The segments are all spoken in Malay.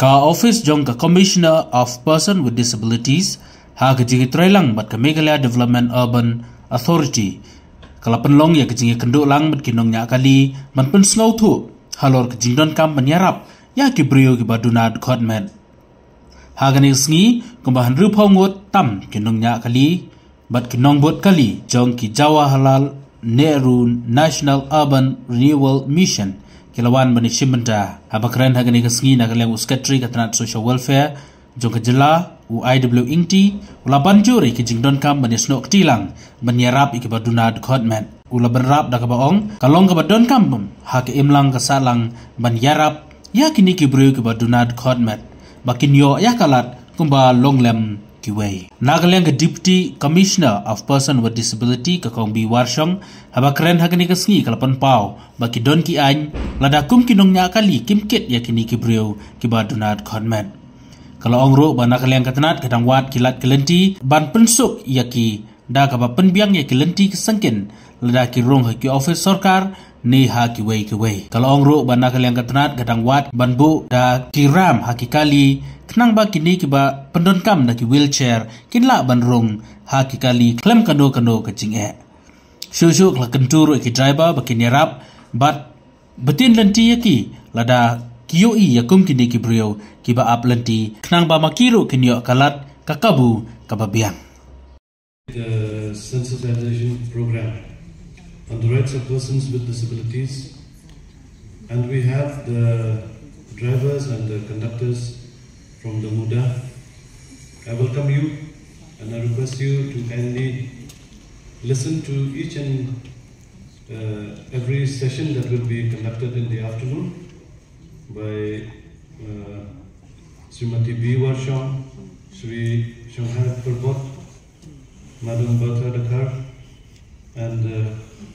Ka office jong ka Commissioner of Person with Disabilities ha kejingi trelang bat ka Meghalaya Development Urban Authority kala penlong ya kejingi kenduk lang bat kinong nya kali man pen snow tu halor kejing don kam menyarap ya ki brio ki baduna department ha gani sngi kumbahan rupau ngot tam kinong nya kali bat kinong bot kali jong ki Jawaharlal Nehru National Urban Renewal Mission Kilawan bani Shimenta habakran hagani kasngi na kaleng uskatri katanat social welfare jong kejela UIW ingti ula banjuri ki jingdon kam bani snok tilang banyarap ikibaduna department ula berap da kabaong kalong kabadon kam hak imlang kasalang banyarap ya kini ki brio kibaduna department bakin yo ya kalat kumba longlem kiwei nagaleng ke Deputy Commissioner of Person with Disability ka kong bi warshong habakren hagani kasngi kalapan pau baki don ki any ladakum kinong nya kali kimkit ya kini ki brio ki badunat konmen kalau ongro ba nagaleng katanat kadang wat kilat kelenti ban pensuk ya ki da ka ba penbiang ya kelenti kesengkin lada ki rong ki office sarkar ni ha ki wei kalau ongro ba nagaleng katanat kadang wat ban bu da kiram hakikali kenang ba kini kiba pendonkam na ki wheelchair kinla banrung ha ki kali klem kano kecing shushu kla kenturu ki driver ba kini rap bat betin lenti yaki lada kiyoi yakum kini ki brio kiba ap lenti kenang ba makiru kini kalat kakabu kababiang. The sensitization program on the rights of persons with disabilities, and we have the drivers and the conductors from the MUDA. I welcome you and I request you to kindly listen to each and every session that will be conducted in the afternoon by Srimati B. Warsham, Sri Shanghai Parbot, Madam Bertha Dakar, and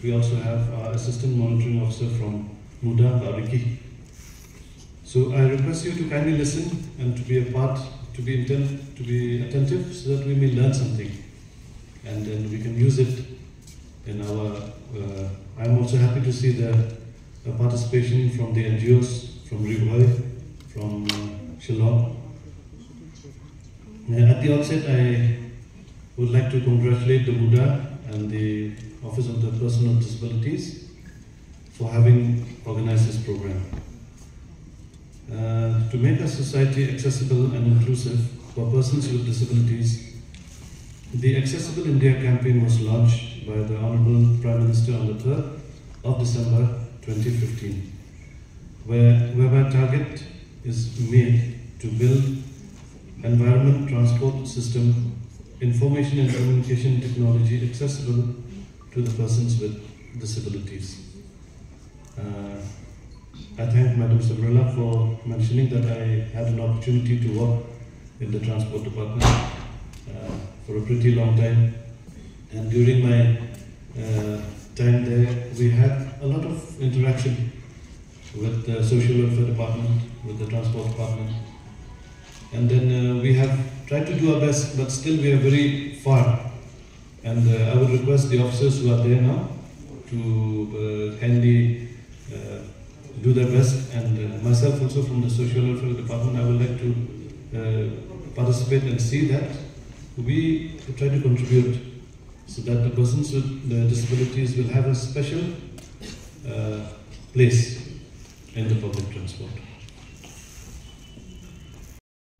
we also have our Assistant Monitoring Officer from MUDA, Bariki. So I request you to kindly listen and to be a part, to be attentive so that we may learn something and then we can use it in our, I'm also happy to see the participation from the NGOs, from Rigway, from Shillong. At the outset, I would like to congratulate the MUDA and the Office of the Person with Disabilities for having organized this program. To make our society accessible and inclusive for persons with disabilities, the Accessible India campaign was launched by the Honorable Prime Minister on the 3rd of December 2015, whereby target is made to build environment, transport system, information and communication technology accessible to the persons with disabilities. I thank Madam Sabrilla for mentioning that I had an opportunity to work in the Transport Department for a pretty long time, and during my time there we had a lot of interaction with the Social Welfare Department, with the Transport Department, and then we have tried to do our best, but still we are very far, and I would request the officers who are there now to kindly do their best, and myself also from the Social Welfare Department, I would like to participate and see that we try to contribute so that the persons with the disabilities will have a special place in the public transport.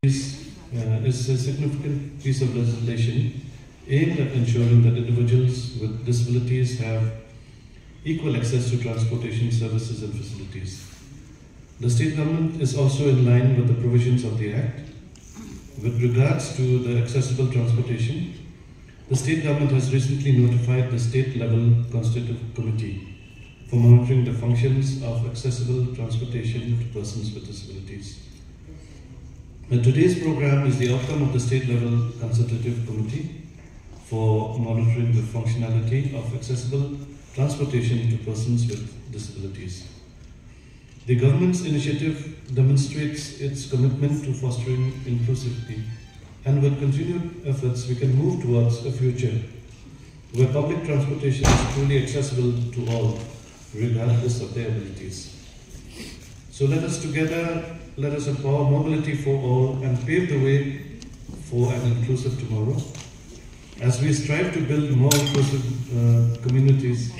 This is a significant piece of legislation aimed at ensuring that individuals with disabilities have equal access to transportation services and facilities. The state government is also in line with the provisions of the Act. With regards to the accessible transportation, the state government has recently notified the state-level constitutive committee for monitoring the functions of accessible transportation to persons with disabilities. Today's program is the outcome of the state-level consultative committee for monitoring the functionality of accessible transportation to persons with disabilities. The government's initiative demonstrates its commitment to fostering inclusivity, and with continued efforts we can move towards a future where public transportation is truly accessible to all, regardless of their abilities. So let us together let us empower mobility for all and pave the way for an inclusive tomorrow. As we strive to build more inclusive communities,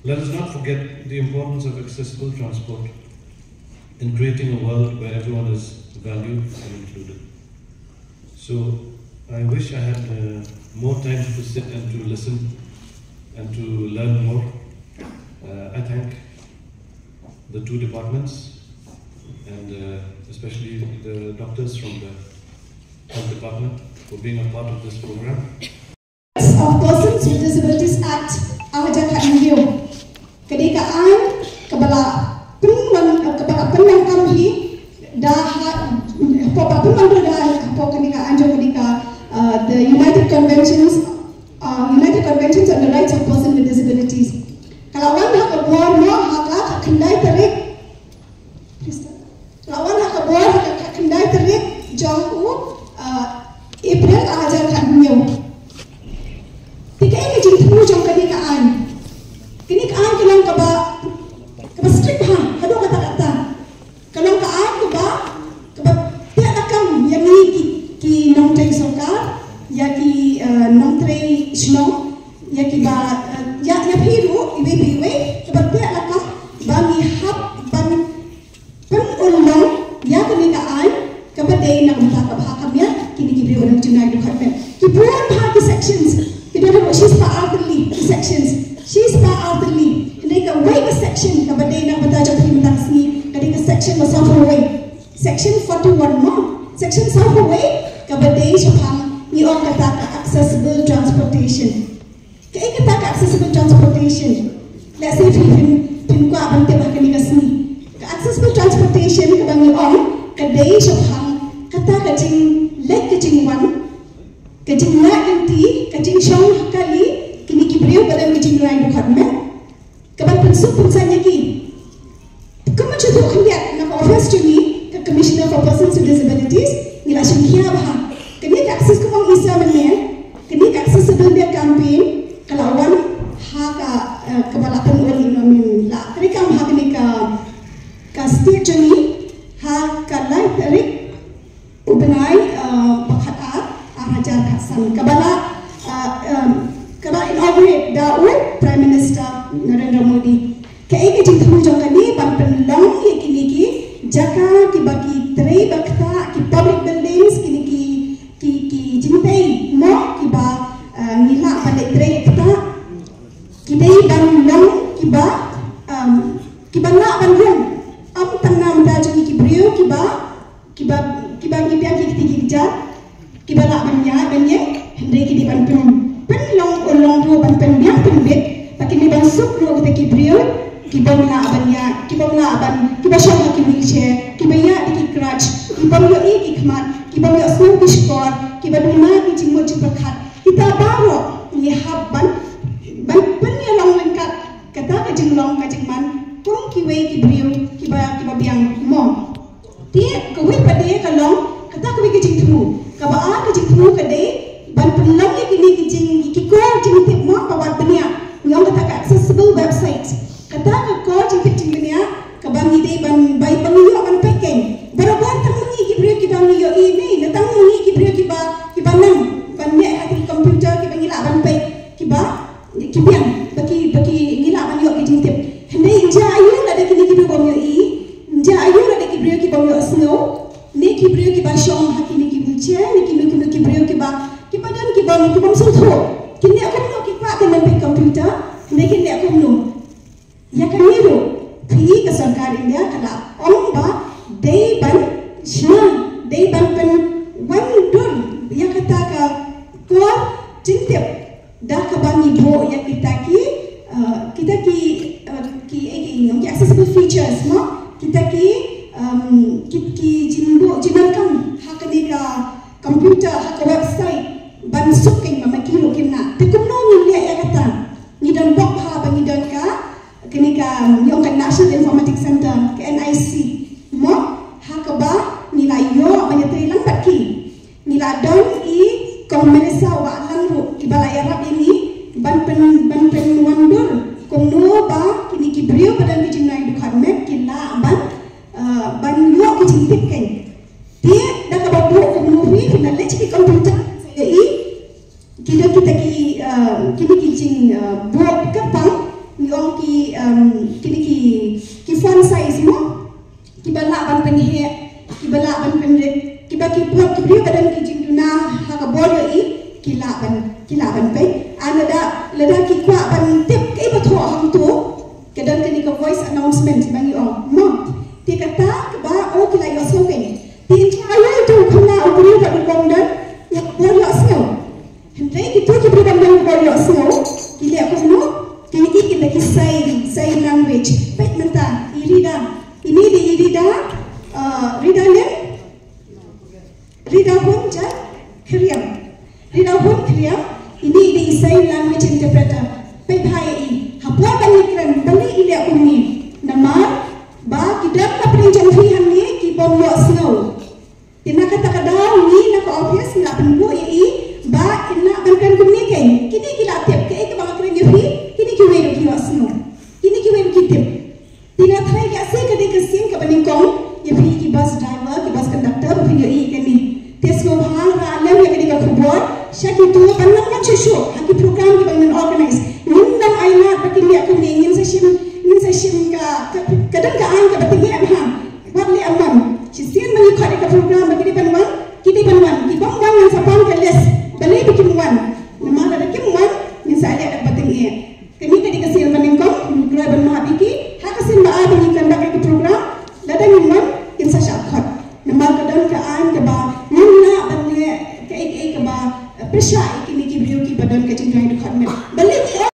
let us not forget the importance of accessible transport in creating a world where everyone is valued and included. So I wish I had more time to sit and to listen and to learn more. I thank the two departments and especially the doctors from the health department for being a part of this program. Of Persons with Disabilities Act Ahajan Khatmio Kedekaan Kebala Penang Kamhi Dah Popa Penang Dah Popa Kedekaan Jo Kedeka the United Conventions on the Rights of Persons with Disabilities. Kalau wan hak kebuar mo hak kendai terik. Lawan hak kebuar hak kendai terik jauh April Ahajan Khatmio. Tiga ini jadi temu jom kedekaan kelang keba strip hang hadu kata kelang keba tiada kam yang ni ki nong tei sokar ya ki nong tei snong ya ki ba ya piru iwe keba tiada kam bagi hap ban penulong ya kedekaan keba dei nak mata hakamnya kini kibri orang junai dukat ki buat bagi sections. She's part of the lead sections. She's part of the lead. And they can wait a section. Kabade na bataja primatasi. Kadika section was South Hawaii. Section 41 more. Section South Hawaii. Kabade shapang ni on kataka accessible transportation. Kaya kataka accessible transportation. Let's say if pin ko abang tebak kadika sini. Accessible transportation kabang ni on kadai shapang kataka jing leg kajing one. Kajing nak nanti, kajing syong kali, kini kibriu badan kajing lain dukat men. Kapan pensuk pensanya ki. Kamu cuba lihat nak office juni ke Commissioner for Persons with Disabilities, nila syungkia bah. Kini akses kemang isa men, kini akses sebelum dia campaign, kalau wan hak kebalapan oli namin la. Kini kam hak ni ka state juni hak kalai tarik ubenai bakhat Hajar Hassan Kabala inaugurate Daud Prime Minister Narendra Modi. Kaya kita temu jangan ni ban long kini jaka ki bagi tray bakta ki public buildings kini ki jintai mo ki ba nila pada tray kita ki dei ban long ki ba nak ban long am tanam da jadi ki brio ki ba ki pian ki kerja kiba nak banyak hendai kini ban long dua ban biang penbet pakai ni ban sup dua kita kibrio kiba nak kiba syah ki wheelchair kiba ya di crutch kiba yo ki khmat kiba yo snow bishkor kiba duna ki jingmo ciprakat kita baru lihat ban ya long lengkap kata kajing long kajing man kong kiwe kibrio kiba biang mo dia kowe pada kalau kata kowe kajing temu kabaan kajing temu kadai ban pelang yang kini kikor jing tip mo pawat benia yang kata accessible website kata kikor jing tip jing benia kabang ide ban bai pengiyo ban pekeng barabar tangi kibrio kibang yo ini datang ni kibrio kiba nang ban ne ati komputer kiba ngila ban pek kibiang baki ngila ban yo jing tip hendai inja ayu ada kini kibrio bang yo inja ayu ada kibrio kibang yo snow ni kibrio kiba syong hakini ni kibrio kiba dan kiba suhu kini aku nak kiba kan nampak komputer ni kini aku nu ya kan niru pi ke sarkar India kala orang ba dei ban pen wandur ya kata ka kuat cintip dah kebangi bo ya kita ki accessible features no kita ki jinalkan hak ni ka komputer hak website ban suking mamakilo kinna tekumno ni ya kata ni dan bok ha bangi dan ka kini ka yung National Informatics Center ke NIC mo hak ba nila yo banyatri lang patki nila don I komenesa wa lanru ibala yarab ini ban pen wandur kung no ba kini kibrio badan ki jinay dukhan met kila ban yo ki cing buat kapang ni ong ki kini ki font size mo ki balak ban penhe ki balak ban pendek ki baki buat ki brio kadan ki cing duna ha ka boleh ki laban pe lada ki kwa ban tip ke ba tho hang tu kadan kini ka voice announcement bang ong mo ti kata ba o ki la yo so ke ti chaya tu khna o brio ka kom dan ya boleh snow hendai kita ki brio kan dan boleh snow ki le ko no kini ki say language pe menta irida ini di irida rida le rida hunja kriam rida hun kriam ini di say language interpreter pe bhai hapwa banikran bali ile ko ni nama ba kidam na prinjan fi hanni ki bom yo snow tina kata kadau ni na ko obvious na penbu i ba ina bankan kumni kai kini ki latep ke ke ba kren fi kini ki wei ki snow kini ki wei ki tip tina thai ya se ke de ke sim ka baning kong ye fi ki bus driver ki bus conductor fi yo i ke ni tesmo hang ra le ye ke ka khubor shaki tu panang kan chesho haki program ki bang organize nindam aina pakin ya ko ni ngin sa shim ka kadang ka ang ka batingi am ha wali amam chisin mani khari ka program bagi panwan ki bang wan sa pang ka les balai bikin wan nama ada kim wan min sa ali ada batingi kami kadi kasil baning ko kra ban ma biki ha kasin ba abi kan bagi ka program lada min wan in sa shakhat nama kadang ka ang ka ba nunna ban ke ba pressure ikini ki brio ki badan ke cingkai dekat